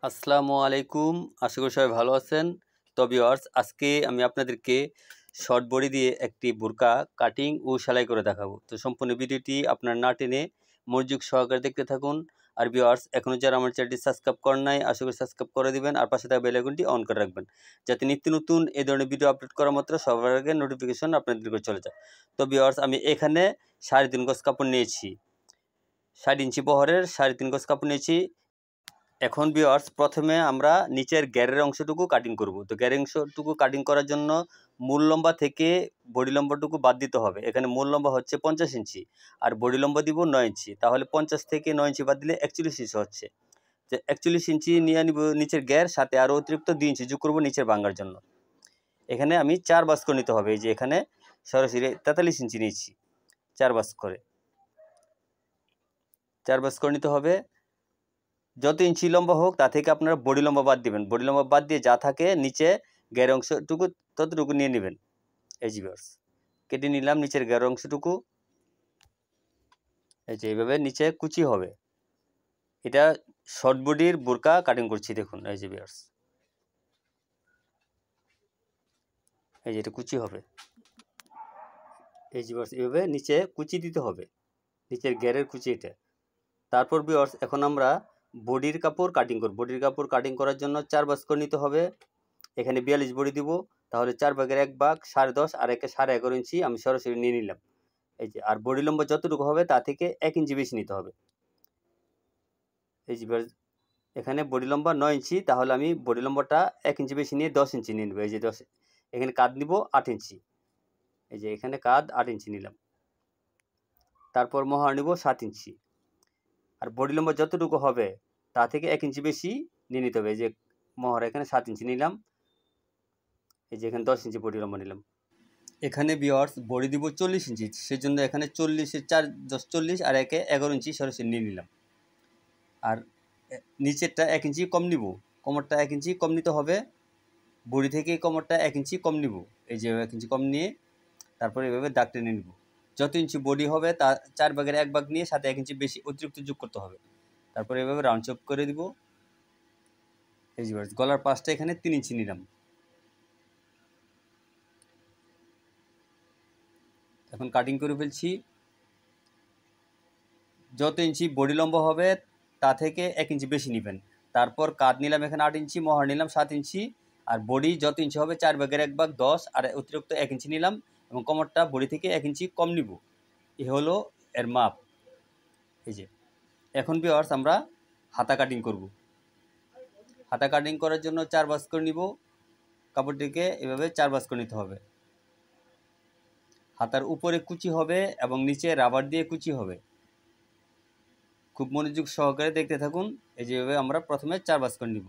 আসসালামু আলাইকুম। আশা করি সবাই ভালো আছেন। তো ভিউয়ার্স, আজকে আমি আপনাদেরকে শর্ট বডি দিয়ে একটি বোরকা কাটিং ও সেলাই করে দেখাবো। তো সম্পূর্ণ ভিডিওটি আপনার না টেনে মনোযোগ সহকারে দেখতে থাকুন। আর ভিউয়ার্স, এখনও যারা আমার চ্যানেলটি সাবস্ক্রাইব করেন নাই, আশা করি সাবস্ক্রাইব করে দিবেন আর পাশে থাকা বেল আইকনটি অন করে রাখবেন, যাতে নিত্য নতুন এই ধরনের ভিডিও আপলোড করা মাত্র সবার আগে নোটিফিকেশন আপনাদের দিকে চলে যায়। তো ভিউয়ার্স, আমি এখানে 3.5 গজ কাপড় নিয়েছি, 60 ইঞ্চি বহরের 3.5 গজ কাপড় নিয়েছি। এখন ভিউয়ার্স, প্রথমে আমরা নিচের গ্যারের অংশটুকু কাটিং করব। তো গ্যারের অংশটুকু কাটিং করার জন্য মূল লম্বা থেকে বডি লম্বাটুকু বাদ দিতে হবে। এখানে মূল লম্বা হচ্ছে 50 ইঞ্চি আর বডি লম্বা দিব 9 ইঞ্চি। তাহলে 50 থেকে 9 ইঞ্চি বাদ দিলে 41 ইঞ্চি হচ্ছে। যে 41 ইঞ্চি নিয়ে নিব নিচের গ্যার, সাথে আরও অতিরিক্ত 2 ইঞ্চি যোগ করবো নিচের ভাঙার জন্য। এখানে আমি 4 ভাঁজ করে নিতে হবে। এই যে এখানে সরাসরি 43 ইঞ্চি নিয়েছি, 4 ভাঁজ করে 4 ভাঁজ করে নিতে হবে। যত ইঞ্চি লম্বা হোক তা থেকে আপনারা বডি লম্বা বাদ দিবেন। বডি লম্বা বাদ দিয়ে যা থাকে নিচে গ্যার অংশটুকু ততটুকু নিয়ে নেবেন। এই যে ভিউয়ার্স, কেটে নিলাম নিচের গ্যার অংশটুকু। এই যে এইভাবে নিচে কুচি হবে। এটা শর্ট বডির বোরকা কাটিং করছি, দেখুন। এই যে ভিউয়ার্স, এই যে এটা কুচি হবে। এই যে ভিউয়ার্স, এইভাবে নিচে কুচি দিতে হবে, নিচের গ্যারের কুচি এটা। তারপর ভিউয়ার্স, এখন আমরা বডির কাপড় কাটিং করব। বডির কাপড় কাটিং করার জন্য 4 ভাঁজ করে নিতে হবে। এখানে 42 বডি দিব, তাহলে 4 ভাগের 1 ভাগ 10.5 আর একে 11.5 ইঞ্চি আমি সরাসরি নিয়ে নিলাম। এই যে, আর বডি লম্বা যতটুকু হবে তা থেকে 1 ইঞ্চি বেশি নিতে হবে। এই যে এখানে বডি লম্বা 9 ইঞ্চি, তাহলে আমি বডি লম্বাটা 1 ইঞ্চি বেশি নিয়ে 10 ইঞ্চি নিয়ে নেব। এই যে 10, এখানে কাঁধ নিব 8 ইঞ্চি। এই যে এখানে কাঁধ 8 ইঞ্চি নিলাম। তারপর মহড়া নিব 7 ইঞ্চি। আর বডি লম্বা যতটুকু হবে তা থেকে 1 ইঞ্চি বেশি নিয়ে নিতে হবে। এই যে মহড়া এখানে 7 ইঞ্চি নিলাম। এই যে এখানে 10 ইঞ্চি বডি লম্বা নিলাম। এখানে ভিউয়ার্স বডি দিব 40 ইঞ্চি, সেজন্য এখানে 40-এর 4 10 40 আর একে 11 ইঞ্চি সরাসরি নিয়ে নিলাম। আর নিচেরটা 1 ইঞ্চি কম নিব, কোমরটা 1 ইঞ্চি কম নিতে হবে। বডি থেকে কোমরটা 1 ইঞ্চি কম নিব। এই যে 1 ইঞ্চি কম নিয়ে তারপরে এভাবে দাগ টেনে নিব। যত ইঞ্চি বডি হবে তা 4 ভাগের 1 ভাগ নিয়ে সাথে 1 ইঞ্চি বেশি অতিরিক্ত যোগ করতে হবে। তারপরে এভাবে রাউন্ড শেপ করে দিব। এই যে গলার পাশটা এখানে 3 ইঞ্চি নিলাম। এখন কাটিং করে ফেলছি। যত ইঞ্চি বডি লম্বা হবে তা থেকে 1 ইঞ্চি বেশি নেবেন। তারপর কাঁধ নিলাম এখানে 8 ইঞ্চি, মহড়া নিলাম 7 ইঞ্চি, আর বডি যত ইঞ্চি হবে 4 ভাগের 1 ভাগ 10 আর অতিরিক্ত 1 ইঞ্চি নিলাম, এবং কোমরটা বডি থেকে 1 ইঞ্চি কম নিব। এ হলো এর মাপ। এই যে এখন ভিউয়ার্স, আমরা হাতা কাটিং করব। হাতা কাটিং করার জন্য 4 ভাঁজ করে নিব। কাপড়টিকে এভাবে 4 ভাঁজ করে নিতে হবে। হাতার উপরে কুচি হবে এবং নিচে রাবার দিয়ে কুচি হবে। খুব মনোযোগ সহকারে দেখতে থাকুন। এই যেভাবে আমরা প্রথমে 4 ভাঁজ করে নিব।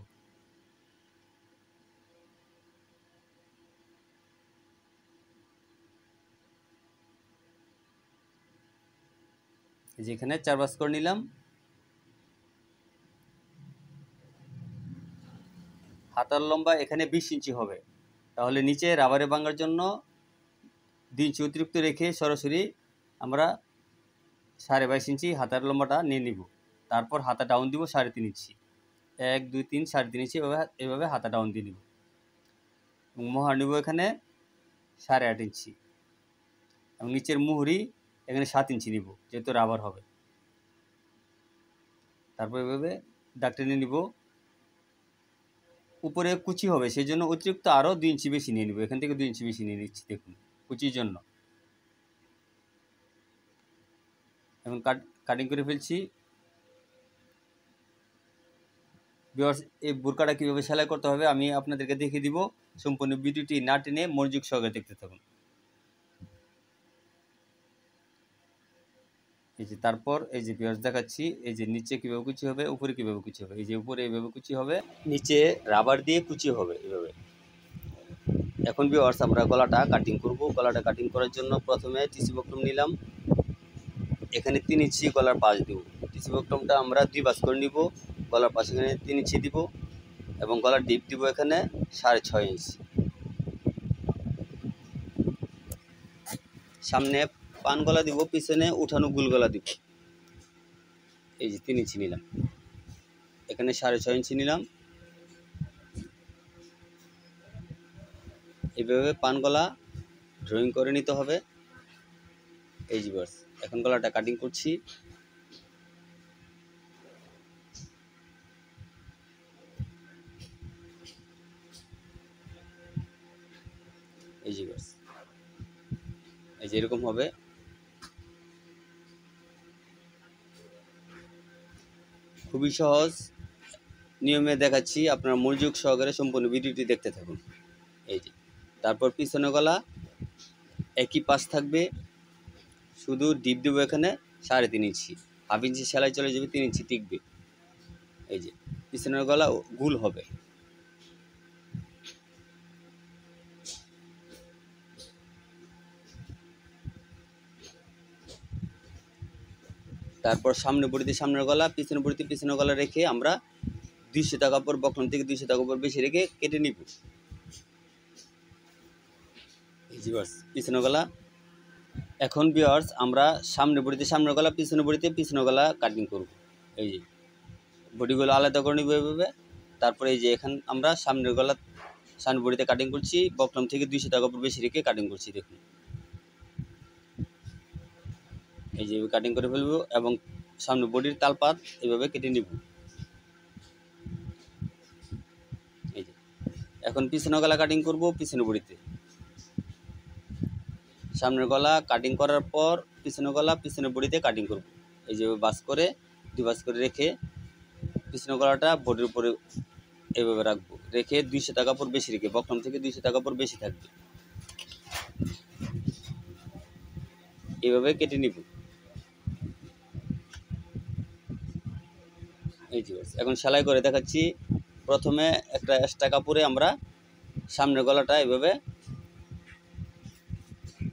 এই যে এখানে 4 ভাঁজ করে নিলাম। হাতার লম্বা এখানে 20 ইঞ্চি হবে, তাহলে নিচে রাবারে ভাঙার জন্য 2 ইঞ্চি অতিরিক্ত রেখে সরাসরি আমরা 22.5 ইঞ্চি হাতার লম্বাটা নিয়ে নিব। তারপর হাতা ডাউন দিব 3.5 ইঞ্চি, 1 2 3 3.5 ইঞ্চি এভাবে হাতা ডাউন দিয়ে নিব। এবং মোহর নিব এখানে 8.5 ইঞ্চি, এবং নিচের মুহুরি এখানে 7 ইঞ্চি নিব, যেহেতু রাবার হবে। তারপর এভাবে দাগ টেনে নিব। উপরে কুচি হবে, সেই জন্য অতিরিক্ত আরও 2 ইঞ্চি বেশি নিয়ে নিব। এখান থেকে 2 ইঞ্চি বেশি নিয়ে নিচ্ছি, দেখুন, কুচির জন্য। এবং কাটিং করে ফেলছি। ভিউয়ার্স, এই বোরকাটা কীভাবে সেলাই করতে হবে আমি আপনাদেরকে দেখিয়ে দিব। সম্পূর্ণ ভিডিওটি না টেনে মনোযোগ সহকারে দেখতে থাকুন। এই যে তারপর এই যে ভিউয়ার্স দেখাচ্ছি, এই যে নিচে কীভাবে কুচি হবে, উপরে কীভাবে কুচি হবে। এই যে উপরে এইভাবে কুচি হবে, নিচে রাবার দিয়ে কুচি হবে এভাবে। এখন ভিউয়ার্স, আমরা গলাটা কাটিং করব। গলাটা কাটিং করার জন্য প্রথমে টিসি বক্রম নিলাম। এখানে 3 ইঞ্চি গলার পাশ দিব। টিসি বক্রমটা আমরা 2 ভাঁজ করে নিব। গলার পাশ এখানে 3 ইঞ্চি দিব, এবং গলার ডিপ দিব এখানে 6.5 ইঞ্চি। সামনে পান গলা দিব, পিছনে উঠানো গুল গলা দিব। এই যে 3 ইঞ্চি নিলাম, এখানে 6.5 ইঞ্চি নিলাম। এইভাবে পান গলা ড্রয়িং করে নিতে হবে। এই যে ভিউয়ার্স, এখন গলাটা কাটিং করছি। এই যে ভিউয়ার্স, এই যে এরকম হবে। খুবই সহজ নিয়মে দেখাচ্ছি, আপনারা মনোযোগ সহকারে সম্পূর্ণ ভিডিওটি দেখতে থাকুন। এই যে তারপর পিছনে গলা একই পাশ থাকবে, শুধু ডিপ দেবো এখানে 3.5 ইঞ্চি, হাফ ইঞ্চি সেলাই চলে যাবে, 3 ইঞ্চি টিকবে। এই যে পিছনের গলা গুল হবে। তারপর সামনে বড়িতে সামনের গলা, পিছনে বড়িতে পিছনের গলা রেখে আমরা 200 টাকা পর বক্রম থেকে 200 টাকা পর বেশি রেখে কেটে নিব। এই যে বাস পিছনের গলা। এখন ভিউয়ার্স আমরা সামনে বড়িতে সামনের গলা, পিছনে বড়িতে পিছনের গলা কাটিং করব। এই যে বডিগুলো আলাদা করে নিব এভাবে। তারপরে এই যে এখান আমরা সামনের গলা সামনের বড়িতে কাটিং করছি, বক্রম থেকে 200 টাকা পর বেশি রেখে কাটিং করছি। দেখুন এই যে কাটিং করে ফেলবো এবং সামনে বডির তালপাত এইভাবে কেটে নিব। এই যে এখন পিছনের গলা কাটিং করব পিছনে বড়িতে। সামনের গলা কাটিং করার পর পিছনের গলা পিছনে বড়িতে কাটিং করব। এই যে বাস করে 2 বাস করে রেখে পিছনের গলাটা বডির উপরে এইভাবে রাখবো, রেখে 200 টাকা পর বেশি রেখে বক্রম থেকে 200 টাকা পর বেশি থাকবে, এইভাবে কেটে নিব। এই যে এখন সেলাই করে দেখাচ্ছি। প্রথমে একটা এক্সট্রা কাপড়ে আমরা সামনের গলাটা এইভাবে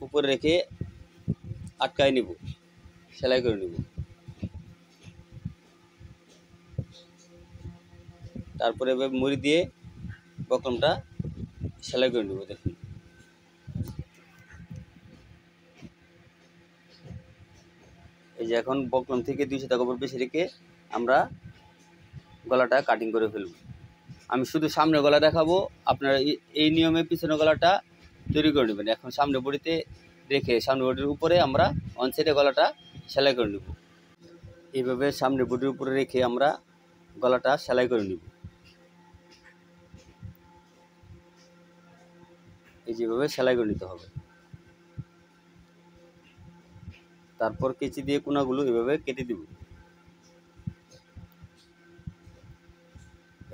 উপরে রেখে আটকায় নিব, সেলাই করে নিব। তারপরে এভাবে মুড়ি দিয়ে বক্রমটা সেলাই করে নেব। দেখুন এই যে এখন বক্রম থেকে 200 টাকা পর বেশি রেখে আমরা গলাটা কাটিং করে ফেলব। আমি শুধু সামনের গলা দেখাবো, আপনারা এই নিয়মে পিছনের গলাটা তৈরি করে নেবেন। এখন সামনে বডিতে রেখে সামনে বডির উপরে আমরা ওয়ান সাইডে গলাটা সেলাই করে নেব। এইভাবে সামনে বডির উপরে রেখে আমরা গলাটা সেলাই করে নেব। এই যেভাবে সেলাই করে নিতে হবে। তারপর কেচি দিয়ে কোনাগুলো এভাবে কেটে দিব।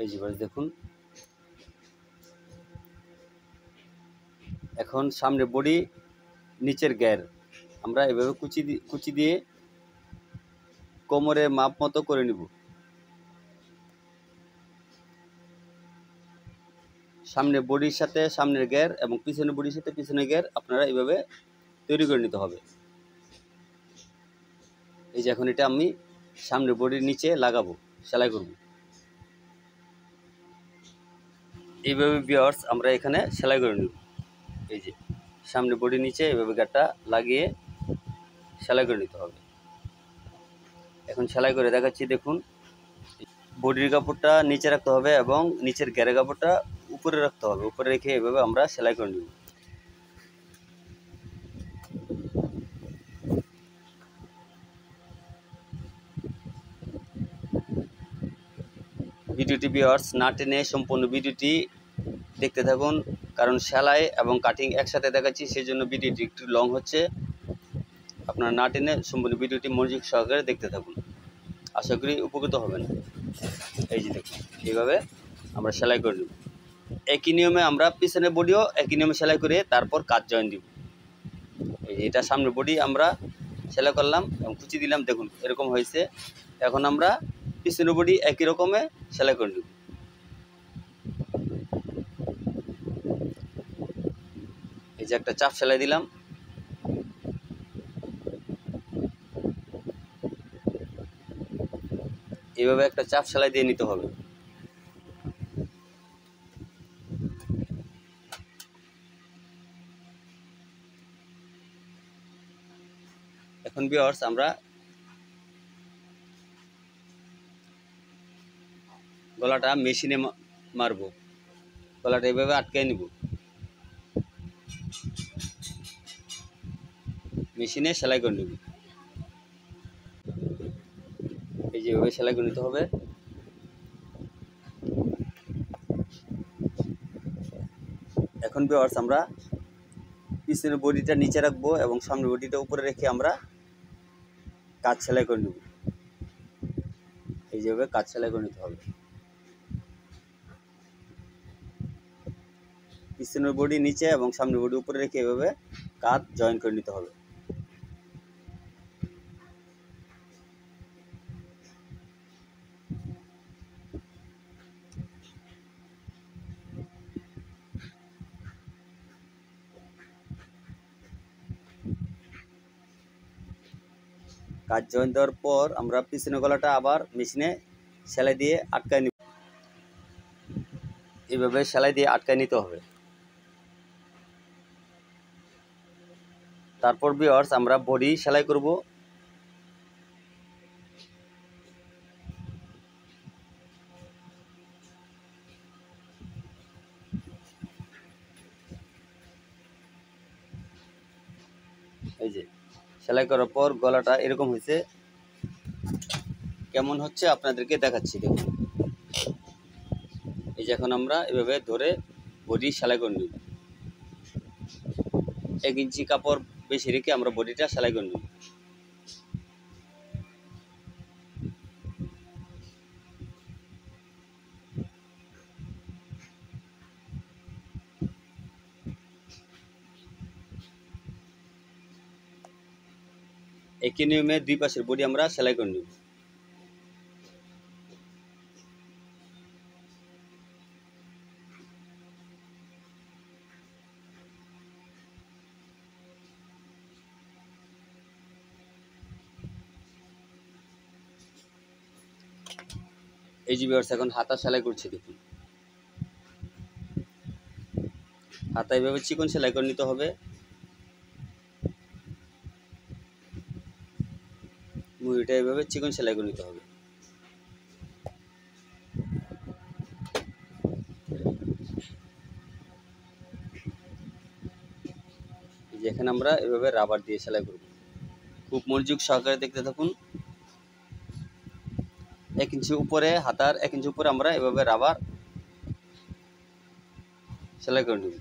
এই যে দেখুন এখন সামনে বডি নিচের গ্যার আমরা এভাবে কুচি দিয়ে কোমরের মাপ মতো করে নিব। সামনে বডির সাথে সামনের গ্যার এবং পিছনের বডির সাথে পিছনের গ্যার আপনারা এইভাবে তৈরি করে নিতে হবে। এই যে এখন এটা আমি সামনের বডির নিচে লাগাবো, সেলাই করব। এইভাবে ভিউয়ার্স আমরা এখানে সেলাই করে নেব। এই যে সামনে বডির নিচে এইভাবে গ্যারটা লাগিয়ে সেলাই করে নিতে হবে। এখন সেলাই করে দেখাচ্ছি। দেখুন বডির কাপড়টা নিচে রাখতে হবে এবং নিচের গ্যারের কাপড়টা উপরে রাখতে হবে। উপরে রেখে এভাবে আমরা সেলাই করে নেব। ভিডিওটি ভিউয়ার্স না টেনে সম্পূর্ণ ভিডিওটি দেখতে থাকুন, কারণ সেলাই এবং কাটিং একসাথে দেখাচ্ছি, সেই জন্য ভিডিওটি একটু লং হচ্ছে। আপনারা না টেনে সম্পূর্ণ ভিডিওটি মনোযোগ সহকারে দেখতে থাকুন, আশা করি উপকৃত হবেন। এই যে দেখুন এইভাবে আমরা সেলাই করে নেব। একই নিয়মে আমরা পিছনে বডিও একই নিয়মে সেলাই করে তারপর কাজ জয়েন দিব। এই যে এটা সামনে বডি আমরা সেলাই করলাম এবং কুচি দিলাম, দেখুন এরকম হয়েছে। এখন আমরা পিছনে বডি একই রকমে সেলাই করে নেব। এই যে একটা চাপ সেলাই দিলাম। এইভাবে একটা চাপ সেলাই দিয়ে নিতে হবে। এখন ভিউয়ার্স আমরা গলাটা মেশিনে মারবো, গলাটা এইভাবে আটকে নিব। মেশিনে সেলাই করে নেব। এই যেভাবে সেলাই করে নিতে হবে। এখন ভিউয়ার্স আমরা পিছনের বডিটা নিচে রাখবো এবং সামনের বডিটা উপরে রেখে আমরা কাজ সেলাই করে নেব। এই যেভাবে কাজ সেলাই করে নিতে হবে। পিছনের বডি নিচে এবং সামনের বডি উপরে রেখে এভাবে কাজ জয়েন করে নিতে হবে। কাজ জয়েন দেওয়ার পর আমরা পিছনের গলাটা আবার মেশিনে সেলাই দিয়ে আটকায় নিব। এইভাবে সেলাই দিয়ে আটকায় নিতে হবে। তারপর ভিউয়ার্স আমরা বডি সেলাই করব। এই যে সেলাই করার পর গলাটা এরকম হয়েছে। কেমন হচ্ছে আপনাদেরকে দেখাচ্ছি, দেখুন। এই যে এখন আমরা এভাবে ধরে বডি সেলাই করে নিব। 1 ইঞ্চি কাপড় বেশি রেখে আমরা বডিটা সেলাই করে নিব। একই নিয়মে দুই পাশের বডি আমরা সেলাই করে নিব। এই যে ভিউয়ার্স এখন হাতা সেলাই করছি, দেখুন। হাতা এইভাবে চিকন সেলাই করে নিতে হবে। মুড়িটা এইভাবে চিকন সেলাই করে নিতে হবে। যেখানে আমরা এভাবে রাবার দিয়ে সেলাই করব। খুব মনোযোগ সহকারে দেখতে থাকুন। 1 ইঞ্চি উপরে, হাতার 1 ইঞ্চি উপরে আমরা এভাবে রাবার সেলাই করে নেব।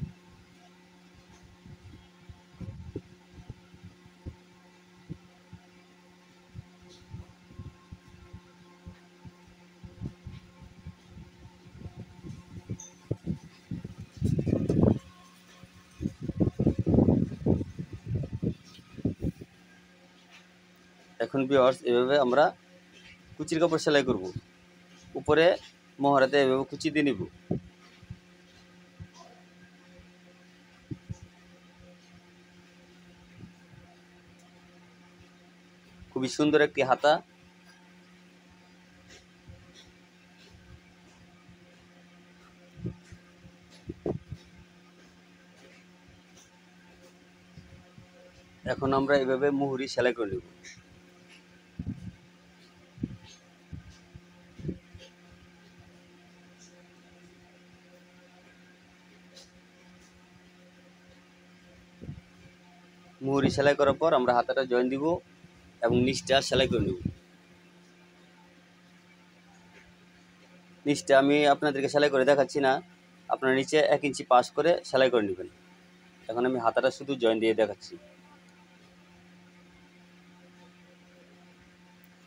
এখন ভিউয়ার্স এভাবে আমরা কুচির কাপড় সেলাই করব। উপরে মহরাতে এভাবে কুচি দিয়ে নিব। খুবই সুন্দর একটি হাতা। এখন আমরা এভাবে মুহুরি সেলাই করে নেব। মুহুরি সেলাই করার পর আমরা হাতাটা জয়েন দিব এবং নিচটা সেলাই করে নেব। নিচটা আমি আপনাদেরকে সেলাই করে দেখাচ্ছি না, আপনারা নিচে 1 ইঞ্চি পাস করে সেলাই করে নেবেন। এখন আমি হাতাটা শুধু জয়েন দিয়ে দেখাচ্ছি।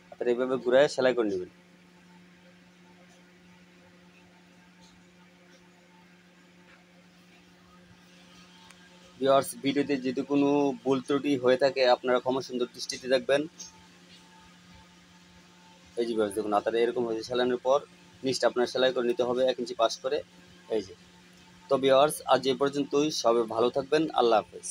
হাতাটা এইভাবে ঘুরায় সেলাই করে নেবেন। ভিউয়ার্স ভিডিওতে যদি কোনো ভুল ত্রুটি হয়ে থাকে আপনারা ক্ষমা সুন্দর দৃষ্টিতে দেখবেন। এই যে ভিউয়ার্স দেখুন হাতাটা এরকম হয়েছে। সেলাইয়ের পর নিচটা আপনার সেলাই করে নিতে হবে 1 ইঞ্চি পাস করে। এই যে, তো ভিউয়ার্স আজ এই পর্যন্তই। সবাই ভালো থাকবেন। আল্লাহ হাফেজ।